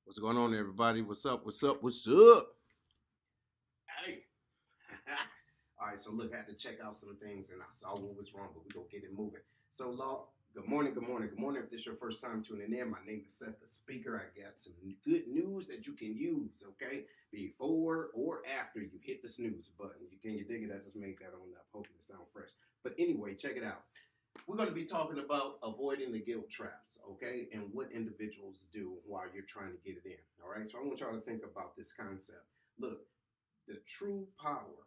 What's going on, everybody? What's up? What's up? What's up? Hey. All right, so look, I had to check out some things and I saw what was wrong, but we're going to get it moving. So, Law, good morning, good morning, good morning. If this is your first time tuning in, my name is Seth the Speaker. I got some good news that you can use, okay? Before or after you hit the snooze button. You dig it? I just made that on up, hoping it sound fresh. But anyway, check it out. We're going to be talking about avoiding the guilt traps, okay, and what individuals do while you're trying to get it in. All right, so I want y'all to think about this concept. Look, the true power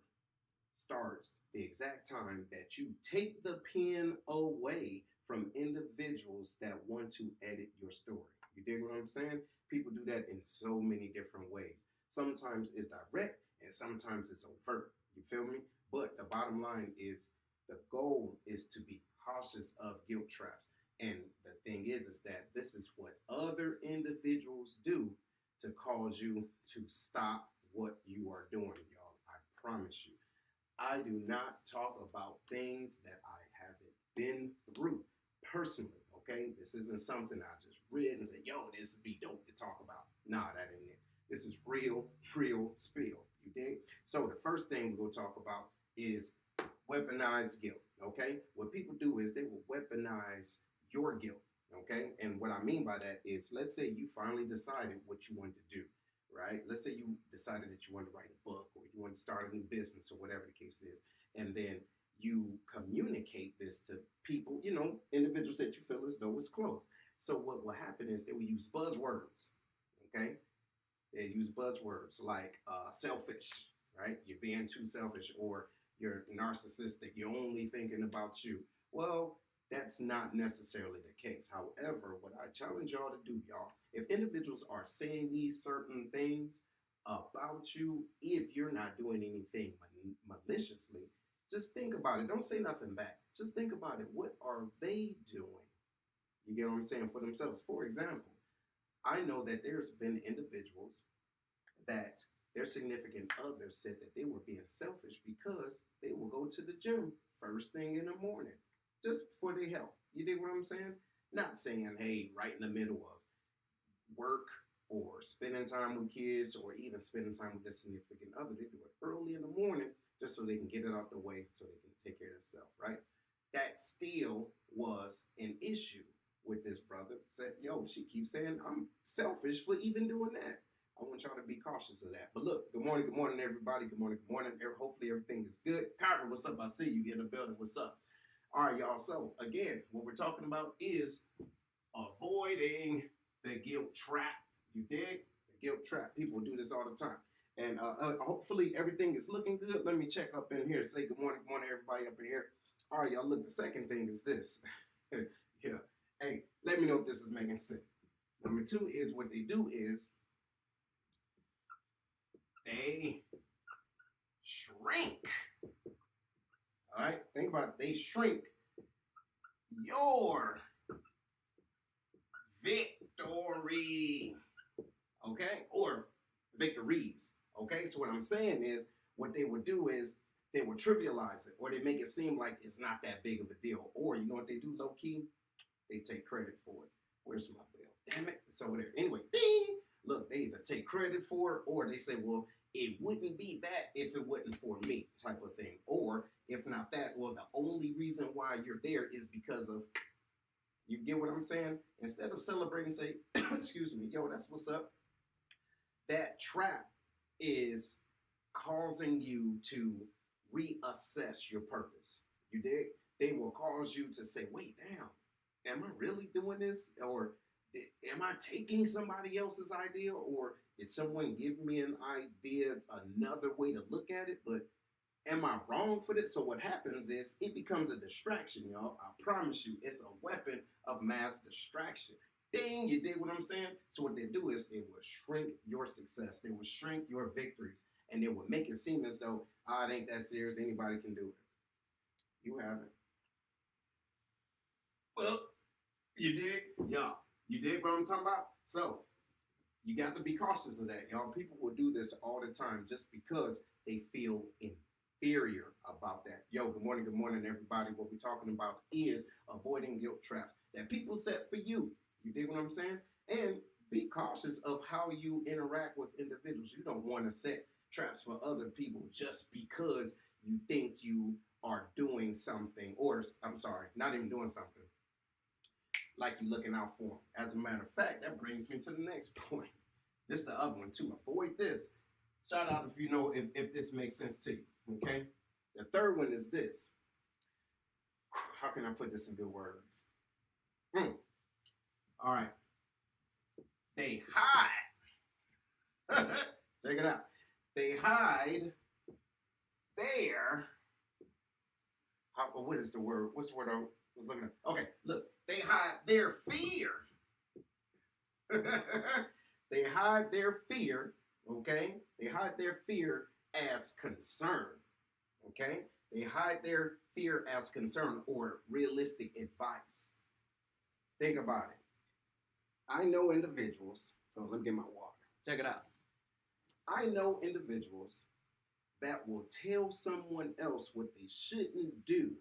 starts the exact time that you take the pen away from individuals that want to edit your story. You dig what I'm saying? People do that in so many different ways. Sometimes it's direct and sometimes it's overt. You feel me? But the bottom line is the goal is to be cautious of guilt traps. And the thing is that this is what other individuals do to cause you to stop what you are doing, y'all. I promise you. I do not talk about things that I haven't been through personally. Okay, this isn't something I just read and said, "Yo, this would be dope to talk about." Nah, that ain't it. This is real spill. You dig? So the first thing we're gonna talk about is weaponized guilt. Okay, what people do is they will weaponize your guilt. Okay, and what I mean by that is, let's say you finally decided what you want to do, right? Let's say you decided that you want to write a book or you want to start a new business or whatever the case is, and then you communicate this to people, individuals that you feel as though it's close. So what will happen is they will use buzzwords, okay? They use buzzwords like selfish, right? You're being too selfish, or you're narcissistic. You're only thinking about you. Well, that's not necessarily the case. However, what I challenge y'all to do, y'all, if individuals are saying these certain things about you, if you're not doing anything maliciously, just think about it. Don't say nothing back. Just think about it. What are they doing? You get what I'm saying? For themselves. For example, I know that there's been individuals that their significant others said that they were being selfish because they will go to the gym first thing in the morning just for their health. You dig what I'm saying? Not saying, hey, right in the middle of work or spending time with kids or even spending time with their significant other. They do it early in the morning just so they can get it out the way so they can take care of themselves, right? That still was an issue with this brother. Said, yo, she keeps saying I'm selfish for even doing that. I want y'all to be cautious of that. But look, good morning, everybody. Good morning, good morning. Hopefully everything is good. Kyra, what's up? I see you in the building. What's up? All right, y'all. So again, what we're talking about is avoiding the guilt trap. You dig? The guilt trap. People do this all the time. And hopefully everything is looking good. Let me check up in here. Say good morning, everybody up in here. All right, y'all. Look, the second thing is this. Yeah. Hey, let me know if this is making sense. Number two is what they do is they shrink. All right. Think about it. They shrink your victory. Okay? Or victories. Okay? So what I'm saying is what they would do is they would trivialize it or they make it seem like it's not that big of a deal. Or you know what they do low key? They take credit for it. Where's my bill? Damn it. It's over there. Anyway, ding! Look, they either take credit for it or they say, well, it wouldn't be that if it wasn't for me, type of thing. Or if not that, well, the only reason why you're there is because of, you get what I'm saying? Instead of celebrating, say, excuse me, yo, that's what's up. That trap is causing you to reassess your purpose. You dig? They will cause you to say, wait, damn, am I really doing this? Or am I taking somebody else's idea? Or did someone give me an idea, another way to look at it? But am I wrong for this? So what happens is it becomes a distraction, y'all. I promise you, it's a weapon of mass distraction. Ding, you dig what I'm saying? So what they do is they will shrink your success. They will shrink your victories. And they will make it seem as though, it ain't that serious. Anybody can do it. You haven't. Well, you dig? Y'all, you dig what I'm talking about? So you got to be cautious of that, y'all. People will do this all the time just because they feel inferior about that. Yo, good morning, everybody. What we're talking about is avoiding guilt traps that people set for you. You dig what I'm saying? And Be cautious of how you interact with individuals. You don't want to set traps for other people just because you think you are doing something, or I'm sorry, not even doing something, like you're looking out for them. As a matter of fact, that brings me to the next point. This is the other one too. Avoid this. Shout out if you know if this makes sense to you. Okay. The third one is this. How can I put this in good words? All right. They hide. Check it out. They hide their. What is the word? What's the word I was looking at? Okay, look. They hide their fear. They hide their fear. Okay. They hide their fear as concern. Okay. They hide their fear as concern or realistic advice. Think about it. I know individuals. Oh, let me get my water. Check it out. I know individuals that will tell someone else what they shouldn't do.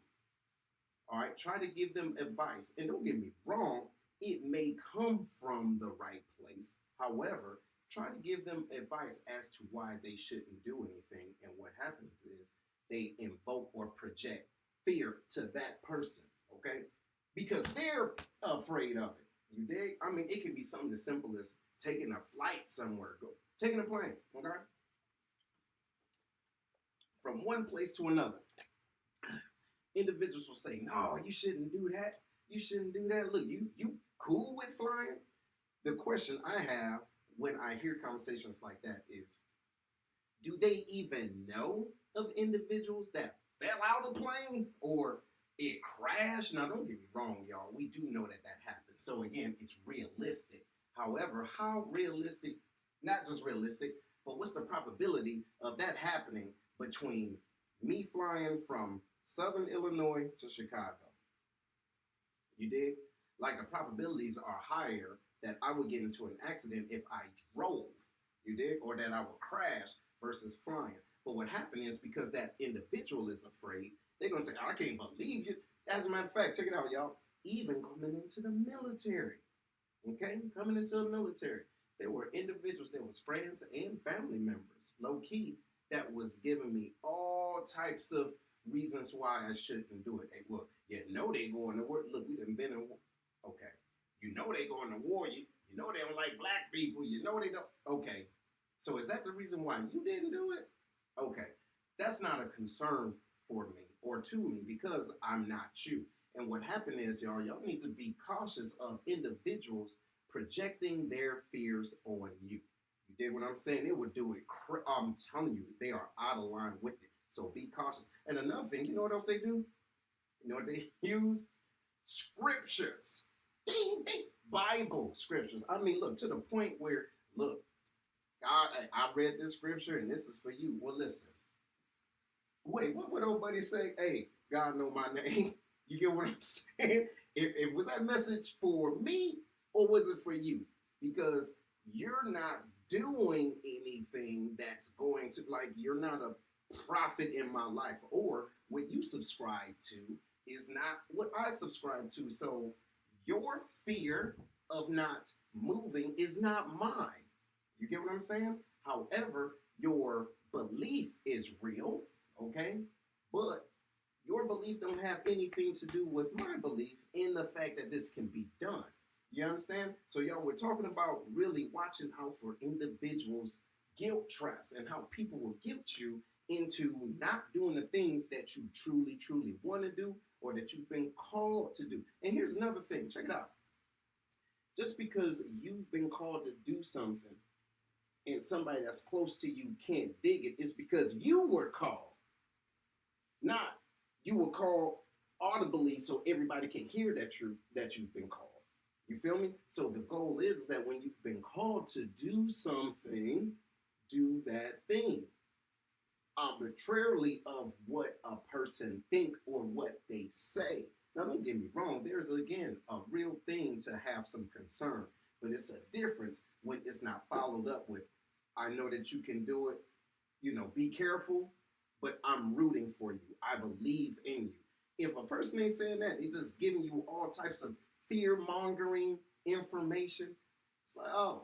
All right. Try to give them advice. And don't get me wrong, it may come from the right place. However, try to give them advice as to why they shouldn't do anything. And what happens is they invoke or project fear to that person, okay? Because they're afraid of it. You dig? I mean, it can be something as simple as taking a flight somewhere, taking a plane, okay? From one place to another. Individuals will say, no, you shouldn't do that. You shouldn't do that. Look, you cool with flying? The question I have when I hear conversations like that is, do they even know of individuals that fell out of plane or it crashed? Now, don't get me wrong, y'all. We do know that happens. So, again, it's realistic. However, how realistic, not just realistic, but what's the probability of that happening between me flying from Southern Illinois to Chicago? You dig? Like, the probabilities are higher that I would get into an accident if I drove, you dig? Or that I would crash versus flying. But what happened is because that individual is afraid, they're going to say, I can't believe you. As a matter of fact, check it out, y'all. Even coming into the military, okay? Coming into the military, there were individuals, there was friends and family members, low key, that was giving me all types of reasons why I shouldn't do it. Hey, well, you know they going to war. Look, we done been in war. Okay. You know they going to war. You know they don't like black people. You know they don't. Okay. So is that the reason why you didn't do it? Okay. That's not a concern for me or to me because I'm not you. And what happened is, y'all need to be cautious of individuals projecting their fears on you. You dig what I'm saying? They would do it. I'm telling you, they are out of line with it. So be cautious. And another thing, you know what else they do? You know what they use? Scriptures. Bible scriptures. I mean, look, to the point where, look, God, I read this scripture and this is for you. Well, listen. Wait, what would old buddy say? Hey, God know my name. You get what I'm saying? It was that message for me or was it for you? Because you're not doing anything that's going to, like, you're not a prophet in my life, or what you subscribe to is not what I subscribe to. So your fear of not moving is not mine. You get what I'm saying? However, your belief is real, okay? But your belief don't have anything to do with my belief in the fact that this can be done. You understand? So y'all, we're talking about really watching out for individuals' guilt traps and how people will guilt you into not doing the things that you truly, truly want to do or that you've been called to do. And here's another thing. Check it out. Just because you've been called to do something and somebody that's close to you can't dig it, it's because you were called. Not you were called audibly so everybody can hear that you've been called. You feel me? So the goal is that when you've been called to do something, do that thing. Arbitrarily of what a person think or what they say. Now, don't get me wrong. There's, again, a real thing to have some concern. But it's a difference when it's not followed up with, I know that you can do it. You know, be careful, but I'm rooting for you. I believe in you. If a person ain't saying that, they're just giving you all types of fear-mongering information, It's like, oh,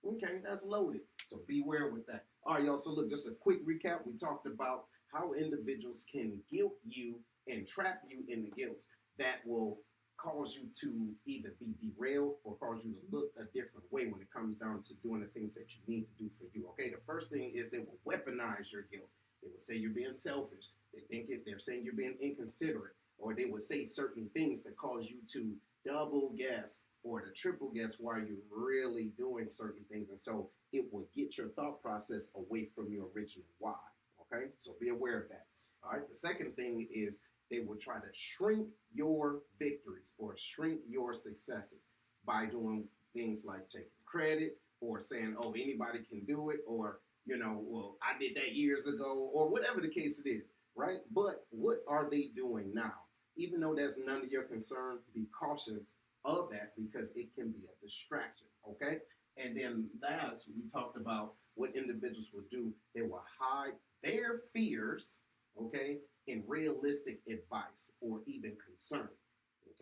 okay, that's loaded. So beware with that. All right, y'all. So look, just a quick recap. We talked about how individuals can guilt you and trap you in the guilt that will cause you to either be derailed or cause you to look a different way when it comes down to doing the things that you need to do for you. Okay, the first thing is they will weaponize your guilt. They will say you're being selfish. They're saying you're being inconsiderate, or they will say certain things that cause you to double guess or to triple guess why you're really doing certain things. And so it will get your thought process away from your original why. Okay, so be aware of that. All right, the second thing is they will try to shrink your victories or shrink your successes by doing things like taking credit or saying, oh, anybody can do it, or, you know, well, I did that years ago, or whatever the case it is, right? But what are they doing now? Even though that's none of your concern, be cautious of that because it can be a distraction, okay? And then last, we talked about what individuals will do. They will hide their fears, okay, in realistic advice or even concern,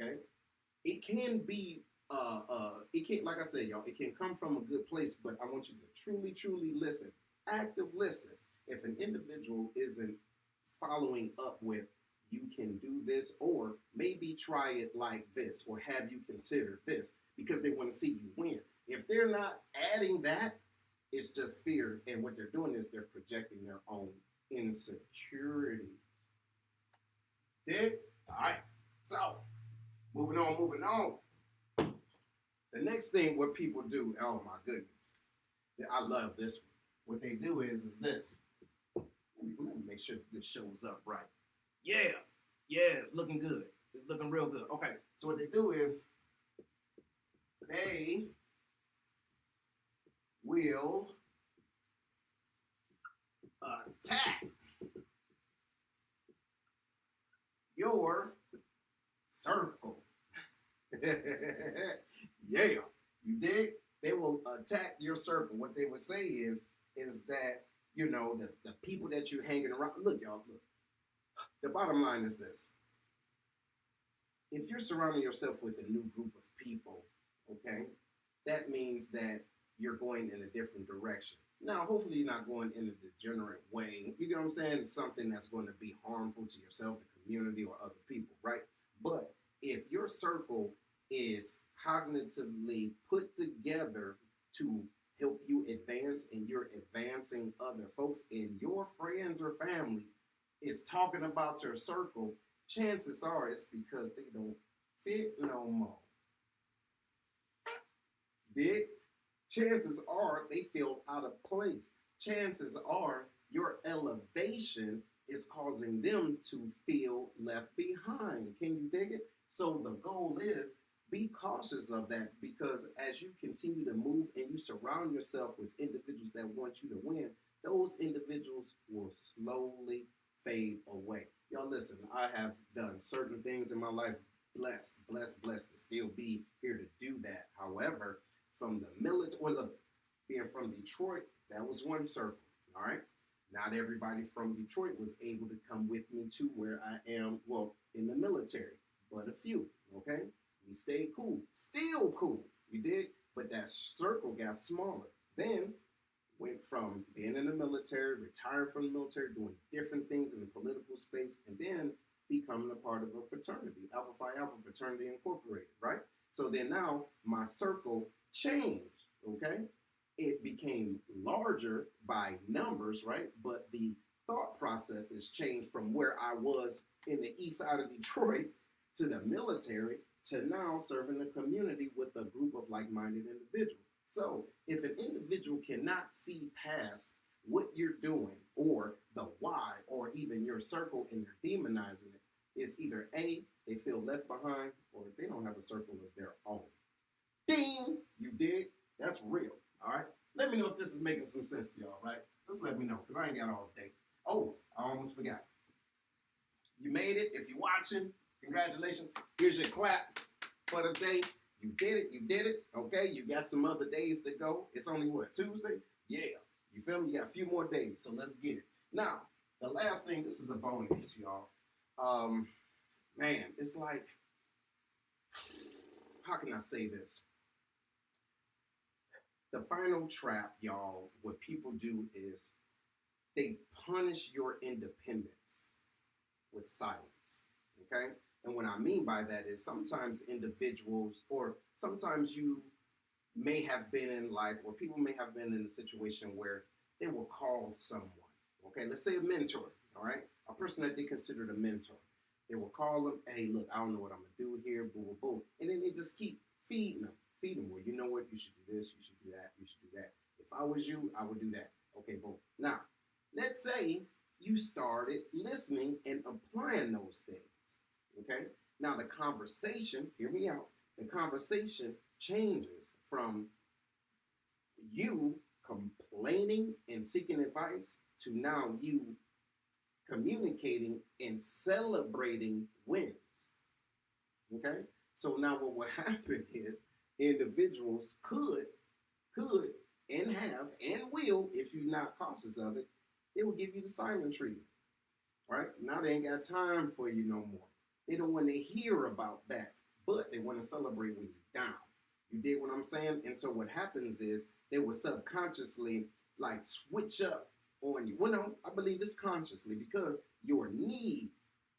okay? It can be, it can, like I said, y'all, it can come from a good place, but I want you to truly, truly listen, active listen. If an individual isn't following up with, you can do this, or maybe try it like this, or have you considered this, because they want to see you win. If they're not adding that, it's just fear, and what they're doing is they're projecting their own insecurities. Dig? All right. So, moving on. The next thing what people do, oh my goodness, I love this one. What they do is this. Let me make sure this shows up right. Yeah, it's looking good. It's looking real good. Okay, so what they do is they will attack your circle. Yeah, you dig? They will attack your circle. What they would say is that, you know, the people that you're hanging around. Look, y'all, look. The bottom line is this. If you're surrounding yourself with a new group of people, okay, that means that you're going in a different direction. Now, hopefully you're not going in a degenerate way. You get what I'm saying? Something that's going to be harmful to yourself, the community, or other people, right? But if your circle is cognitively put together to help you advance and you're advancing other folks and your friends or family is talking about your circle, chances are it's because they don't fit no more. Dig? Chances are they feel out of place. Chances are your elevation is causing them to feel left behind. Can you dig it? So the goal is be cautious of that, because as you continue to move and you surround yourself with individuals that want you to win, those individuals will slowly fade away. Y'all listen, I have done certain things in my life, blessed to still be here to do that. However, from the military, well, look, being from Detroit, that was one circle, all right? Not everybody from Detroit was able to come with me to where I am, well, in the military, but a few, okay? We stayed cool, still cool, we did, but that circle got smaller. Then went from being in the military, retiring from the military, doing different things in the political space, and then becoming a part of a fraternity, Alpha Phi Alpha Fraternity Incorporated, right? So then now my circle changed, okay? It became larger by numbers, right? But the thought process has changed from where I was in the east side of Detroit to the military to now serving the community with a group of like-minded individuals. So if an individual cannot see past what you're doing or the why or even your circle and they're demonizing it, it's either A, they feel left behind, or they don't have a circle of their own. Ding! You dig? That's real, all right? Let me know if this is making some sense to y'all, right? Just let me know, because I ain't got all day. Oh, I almost forgot. You made it. If you're watching, congratulations. Here's your clap for the day. You did it, okay? You got some other days to go. It's only, what, Tuesday? Yeah, you feel me? You got a few more days, so let's get it. Now, the last thing, this is a bonus, y'all. Man, it's like, how can I say this? The final trap, y'all, what people do is they punish your independence with silence. Okay? And what I mean by that is sometimes individuals, or sometimes you may have been in life, or people may have been in a situation where they will call someone. Okay, let's say a mentor, all right? A person that they considered a mentor. They will call them, hey, look, I don't know what I'm gonna do here, boo, boo, boo. And then they just keep feeding them. Well, you know what? You should do this, you should do that, you should do that. If I was you, I would do that. Okay, boom. Now, let's say you started listening and applying those things. Okay? Now the conversation, hear me out, the conversation changes from you complaining and seeking advice to now you communicating and celebrating wins. Okay? So now what will happen is individuals could and have and will, if you're not cautious of it, they will give you the silent treatment. Right? Now they ain't got time for you no more. They don't want to hear about that, but they want to celebrate when you're down. You dig what I'm saying? And so what happens is they will subconsciously like switch up on you. Well, no, I believe it's consciously because your need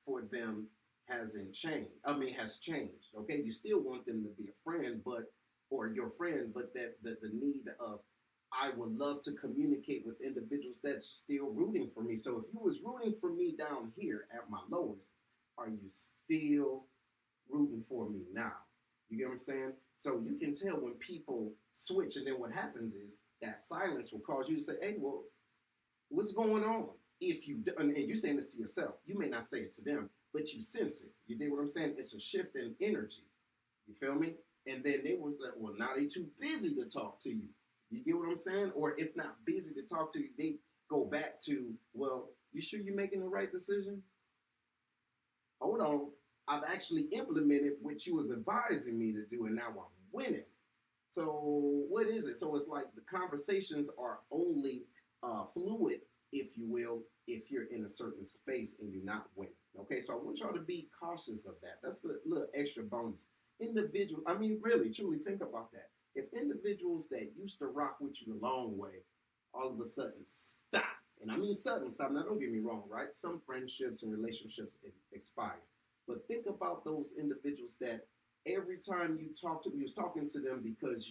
for them hasn't changed. Has changed. Okay, you still want them to be a friend, but or your friend, but that the need of I would love to communicate with individuals that's still rooting for me. So if you was rooting for me down here at my lowest, are you still rooting for me now? You get what I'm saying? So you can tell when people switch, and then what happens is that silence will cause you to say, hey, well, what's going on? If you, and you're saying this to yourself, you may not say it to them, but you sense it. You dig what I'm saying? It's a shift in energy. You feel me? And then they were like, well, now they too busy to talk to you. You get what I'm saying? Or if not busy to talk to you, they go back to, well, you sure you're making the right decision? Hold on. I've actually implemented what you was advising me to do, and now I'm winning. So what is it? So it's like the conversations are only fluid, if you will, if you're in a certain space and you're not winning. Okay, so I want y'all to be cautious of that. That's the little extra bonus. Individual, really, truly think about that. If individuals that used to rock with you the long way, all of a sudden stop, and I mean sudden stop. Now, don't get me wrong, right? Some friendships and relationships expire, but think about those individuals that every time you talk to them, you was talking to them because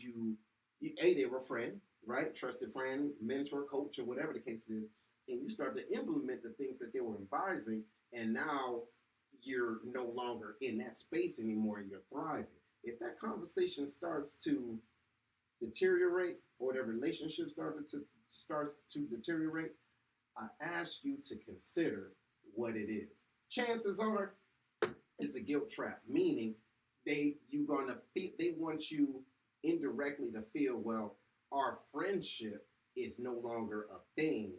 they were a friend, right? Trusted friend, mentor, coach, or whatever the case is, and you start to implement the things that they were advising, and now you're no longer in that space anymore and you're thriving. If that conversation starts to deteriorate or the relationship starts to deteriorate, I ask you to consider what it is. Chances are it's a guilt trap, meaning they want you indirectly to feel, well, our friendship is no longer a thing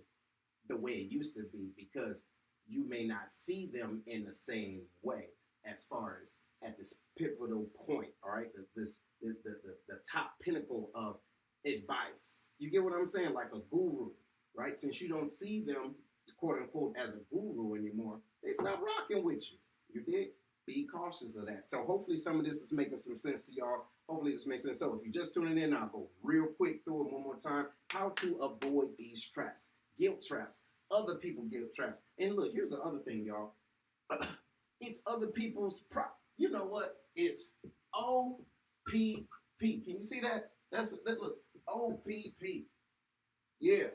the way it used to be because you may not see them in the same way as far as at this pivotal point, all right? The top pinnacle of advice. You get what I'm saying? Like a guru, right? Since you don't see them, quote unquote, as a guru anymore, they stop rocking with you. You dig? Be cautious of that. So hopefully some of this is making some sense to y'all. Hopefully this makes sense. So if you're just tuning in, I'll go real quick through it one more time. How to avoid these traps. Guilt traps. Other people guilt traps. And look, here's the other thing, y'all. It's other people's You know what? It's OPP. Can you see that? Look, OPP. Yeah.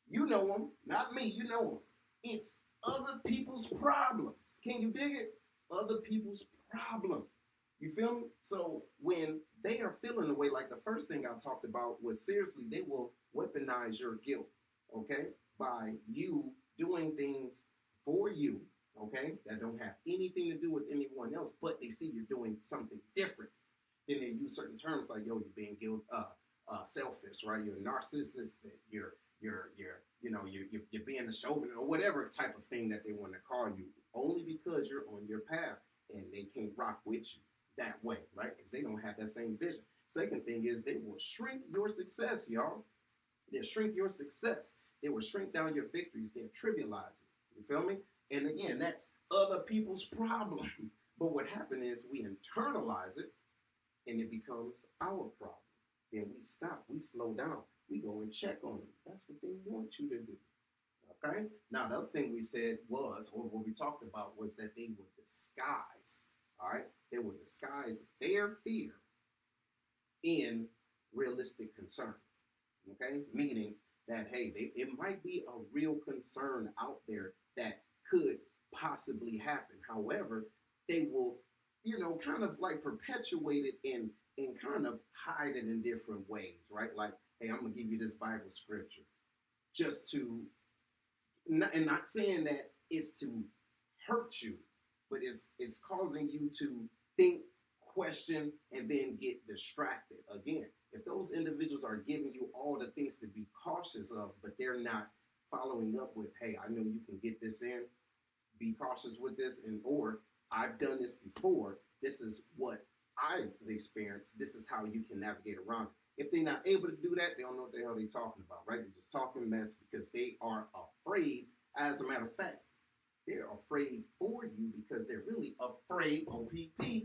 You know them. Not me. You know them. It's other people's problems. Can you dig it? Other people's problems. You feel me? So when they are feeling the way, like the first thing I talked about was seriously, they will weaponize your guilt, okay? By you doing things for you, okay, that don't have anything to do with anyone else, but they see you're doing something different. Then they use certain terms like, yo, you're being selfish, right? You're narcissistic, you're being a chauvinist or whatever type of thing that they want to call you, only because you're on your path and they can't rock with you that way, right? Because they don't have that same vision. Second thing is they will shrink your success, y'all. They'll shrink your success. They will shrink down your victories. They'll trivialize it. You feel me? And again, that's other people's problem. But what happened is we internalize it and it becomes our problem. then we stop, we slow down, we go and check on them. That's what they want you to do. Okay? Now, the other thing we said was, or what we talked about, was that they would disguise, all right? They would disguise their fear in realistic concern. Okay? Meaning that, hey, it might be a real concern out there that could possibly happen. However, they will, kind of like perpetuate it and kind of hide it in different ways, right? Like, hey, I'm gonna give you this Bible scripture just to, and not saying that it's to hurt you, but it's causing you to think, question, and then get distracted. Again, if those individuals are giving you all the things to be cautious of, but they're not following up with, hey, I know you can get this in, be cautious with this, and or I've done this before. This is what I've experienced. This is how you can navigate around it. If they're not able to do that, they don't know what the hell they're talking about, right? They're just talking mess because they are afraid. As a matter of fact, they're afraid for you because they're really afraid, OPP,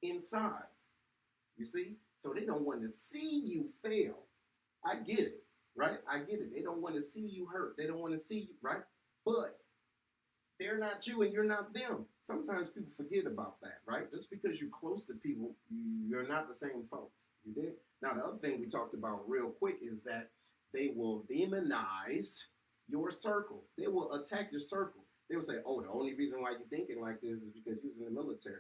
inside. You see? So they don't want to see you fail. I get it, right? I get it. They don't want to see you hurt. They don't want to see you, right? But they're not you and you're not them. Sometimes people forget about that, right? Just because you're close to people, you're not the same folks. You did? Now, the other thing we talked about real quick is that they will demonize your circle. They will attack your circle. They will say, oh, the only reason why you're thinking like this is because you're in the military.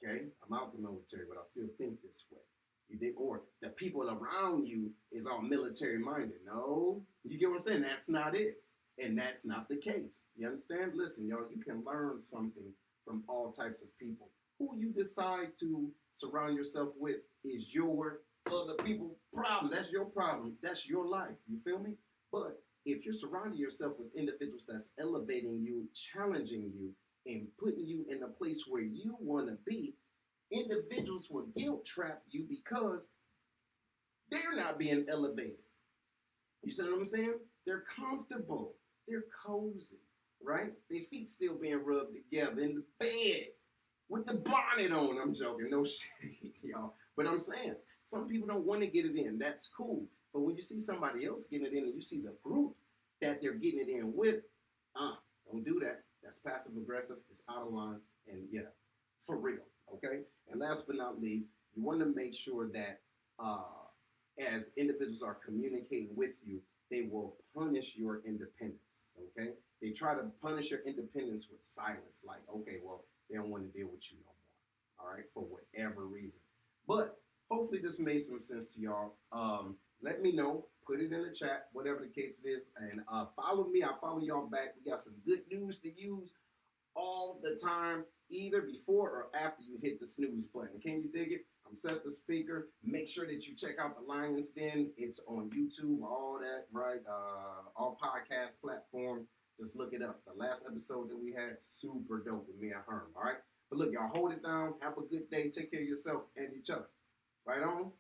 Okay, I'm out the military, but I still think this way. You did, or the people around you is all military minded. No, you get what I'm saying? That's not it. And that's not the case. You understand? Listen, y'all, you can learn something from all types of people. Who you decide to surround yourself with is your other people problem. That's your problem. That's your life. You feel me? But if you're surrounding yourself with individuals that's elevating you, challenging you, and putting you in a place where you want to be, individuals will guilt trap you because they're not being elevated. You see what I'm saying? They're comfortable. They're cozy, right? Their feet still being rubbed together in the bed with the bonnet on. I'm joking. No shade, y'all. But I'm saying, some people don't want to get it in. That's cool. But when you see somebody else getting it in and you see the group that they're getting it in with, don't do that. That's passive aggressive. It's out of line. And yeah, for real. Okay? And last but not least, you want to make sure that as individuals are communicating with you, they will punish your independence, okay? They try to punish your independence with silence, like, okay, well, they don't want to deal with you no more, all right, for whatever reason. But hopefully this made some sense to y'all. Let me know. Put it in the chat, whatever the case it is, and follow me. I'll follow y'all back. We got some good news to use all the time, either before or after you hit the snooze button. Can you dig it? I'm Seth the Speaker. Make sure that you check out the Lion's Den. It's on YouTube, all that, right? All podcast platforms. Just look it up. The last episode that we had, super dope with me and Herm, all right? But look, y'all hold it down. Have a good day. Take care of yourself and each other. Right on?